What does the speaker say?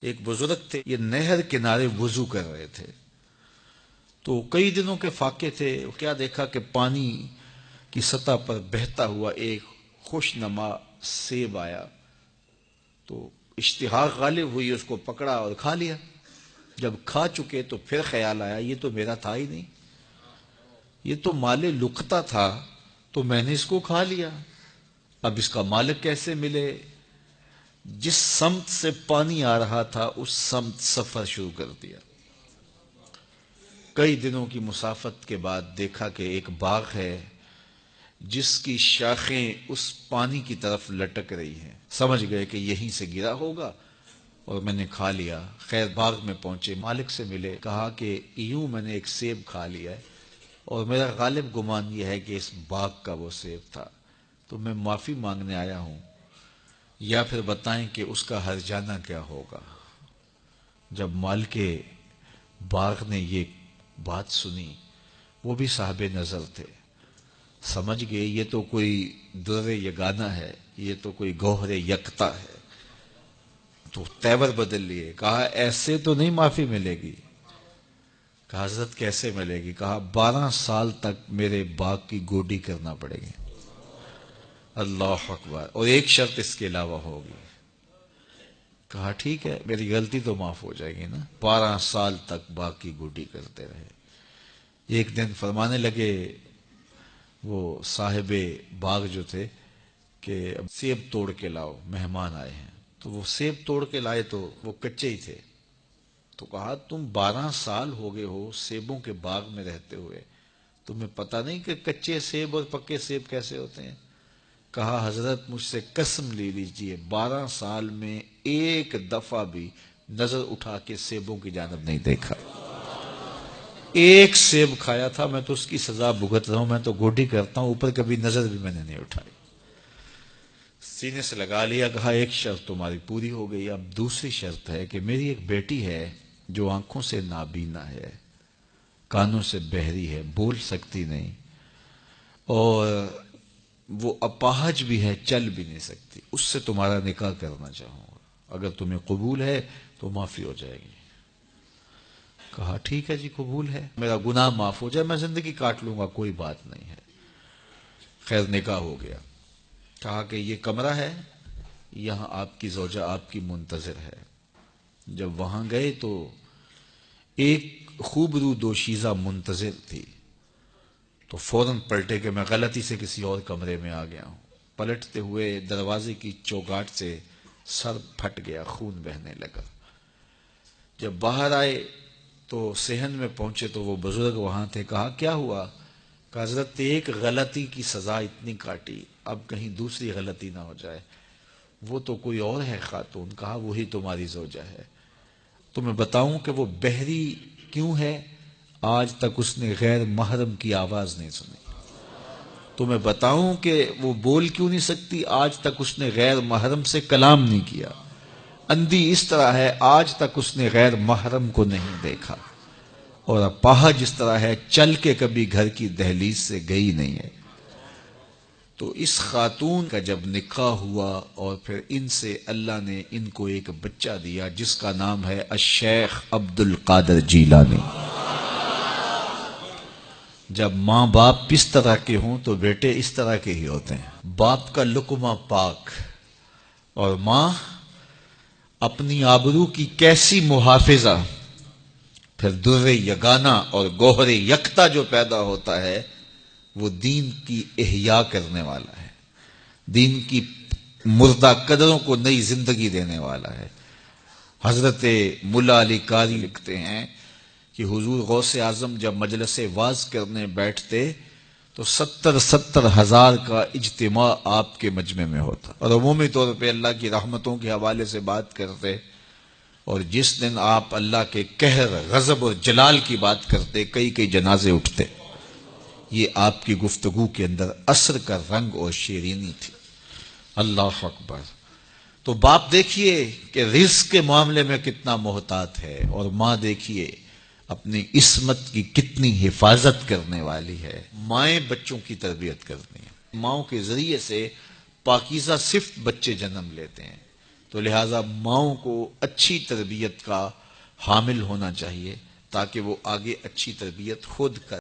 ایک بزرگ تھے، یہ نہر کنارے وضو کر رہے تھے، تو کئی دنوں کے فاقے تھے، کیا دیکھا کہ پانی کی سطح پر بہتا ہوا ایک خوش نما سیب آیا، تو اشتہاق غالب ہوئی، اس کو پکڑا اور کھا لیا۔ جب کھا چکے تو پھر خیال آیا یہ تو میرا تھا ہی نہیں، یہ تو مال لقطہ تھا، تو میں نے اس کو کھا لیا، اب اس کا مالک کیسے ملے؟ جس سمت سے پانی آ رہا تھا اس سمت سفر شروع کر دیا۔ کئی دنوں کی مسافت کے بعد دیکھا کہ ایک باغ ہے جس کی شاخیں اس پانی کی طرف لٹک رہی ہیں، سمجھ گئے کہ یہیں سے گرا ہوگا اور میں نے کھا لیا۔ خیر باغ میں پہنچے، مالک سے ملے، کہا کہ یوں میں نے ایک سیب کھا لیا ہے اور میرا غالب گمان یہ ہے کہ اس باغ کا وہ سیب تھا، تو میں معافی مانگنے آیا ہوں، یا پھر بتائیں کہ اس کا ہرجانہ کیا ہوگا۔ جب مالک باغ نے یہ بات سنی، وہ بھی صاحب نظر تھے، سمجھ گئے یہ تو کوئی در یگانہ ہے، یہ تو کوئی گوہر یکتا ہے، تو تیور بدل لیے، کہا ایسے تو نہیں معافی ملے گی۔ کہا حضرت کیسے ملے گی؟ کہا 12 سال تک میرے باغ کی گوڈی کرنا پڑے گی۔ اللہ اکبر، اور ایک شرط اس کے علاوہ ہوگی۔ کہا ٹھیک ہے، میری غلطی تو معاف ہو جائے گی نا۔ 12 سال تک باغ کی گوڈی کرتے رہے۔ ایک دن فرمانے لگے وہ صاحب باغ جو تھے کہ اب سیب توڑ کے لاؤ، مہمان آئے ہیں، تو وہ سیب توڑ کے لائے تو وہ کچے ہی تھے، تو کہا تم 12 سال ہو گئے ہو سیبوں کے باغ میں رہتے ہوئے، تمہیں پتہ نہیں کہ کچے سیب اور پکے سیب کیسے ہوتے ہیں؟ کہا حضرت مجھ سے قسم لے لیجئے 12 سال میں ایک دفعہ بھی نظر اٹھا کے سیبوں کی جانب نہیں دیکھا۔ ایک سیب کھایا تھا، میں تو اس کی سزا بھگت رہا ہوں، میں تو گوڈی کرتا ہوں، اوپر کبھی نظر بھی میں نے نہیں اٹھائی۔ سینے سے لگا لیا، کہا ایک شرط تمہاری پوری ہو گئی، اب دوسری شرط ہے کہ میری ایک بیٹی ہے جو آنکھوں سے نابینا ہے، کانوں سے بہری ہے، بول سکتی نہیں، اور وہ اپاہج بھی ہے، چل بھی نہیں سکتی، اس سے تمہارا نکاح کرنا چاہوں گا، اگر تمہیں قبول ہے تو معافی ہو جائے گی۔ کہا ٹھیک ہے جی قبول ہے، میرا گناہ معاف ہو جائے، میں زندگی کاٹ لوں گا، کوئی بات نہیں ہے۔ خیر نکاح ہو گیا۔ کہا کہ یہ کمرہ ہے، یہاں آپ کی زوجہ آپ کی منتظر ہے۔ جب وہاں گئے تو ایک خوبرو دوشیزہ منتظر تھی، تو فوراً پلٹے کہ میں غلطی سے کسی اور کمرے میں آ گیا ہوں۔ پلٹتے ہوئے دروازے کی چوگاٹ سے سر پھٹ گیا، خون بہنے لگا۔ جب باہر آئے تو صحن میں پہنچے تو وہ بزرگ وہاں تھے، کہا کیا ہوا؟ کہ حضرت ایک غلطی کی سزا اتنی کاٹی، اب کہیں دوسری غلطی نہ ہو جائے۔ وہ تو کوئی اور ہے خاتون، کہا وہی تمہاری زوجہ ہے۔ تمہیں بتاؤں کہ وہ بہری کیوں ہے؟ آج تک اس نے غیر محرم کی آواز نہیں سنی۔ تمہیں بتاؤں کہ وہ بول کیوں نہیں سکتی؟ آج تک اس نے غیر محرم سے کلام نہیں کیا۔ اندھی اس طرح ہے، آج تک اس نے غیر محرم کو نہیں دیکھا، اور اپاہج اس طرح ہے، چل کے کبھی گھر کی دہلیز سے گئی نہیں ہے۔ تو اس خاتون کا جب نکاح ہوا اور پھر ان سے اللہ نے ان کو ایک بچہ دیا جس کا نام ہے الشیخ عبد القادر جیلانی۔ جب ماں باپ اس طرح کے ہوں تو بیٹے اس طرح کے ہی ہوتے ہیں۔ باپ کا لقمہ پاک اور ماں اپنی آبرو کی کیسی محافظہ، پھر در یگانہ اور گوہر یکتا جو پیدا ہوتا ہے وہ دین کی احیاء کرنے والا ہے، دین کی مردہ قدروں کو نئی زندگی دینے والا ہے۔ حضرت ملا علی قاری لکھتے ہیں کہ حضور غوث اعظم جب مجلس واعظ کرنے بیٹھتے تو 70 ہزار کا اجتماع آپ کے مجمع میں ہوتا، اور عمومی طور پہ اللہ کی رحمتوں کے حوالے سے بات کرتے، اور جس دن آپ اللہ کے قہر، غضب اور جلال کی بات کرتے کئی جنازے اٹھتے۔ یہ آپ کی گفتگو کے اندر عصر کا رنگ اور شیرینی تھی۔ اللہ اکبر۔ تو باپ دیکھیے کہ رزق کے معاملے میں کتنا محتاط ہے، اور ماں دیکھیے اپنی عصمت کی کتنی حفاظت کرنے والی ہے۔ مائیں بچوں کی تربیت کرتی ہیں، ماؤں کے ذریعے سے پاکیزہ صفت بچے جنم لیتے ہیں۔ تو لہٰذا ماؤں کو اچھی تربیت کا حامل ہونا چاہیے تاکہ وہ آگے اچھی تربیت خود کر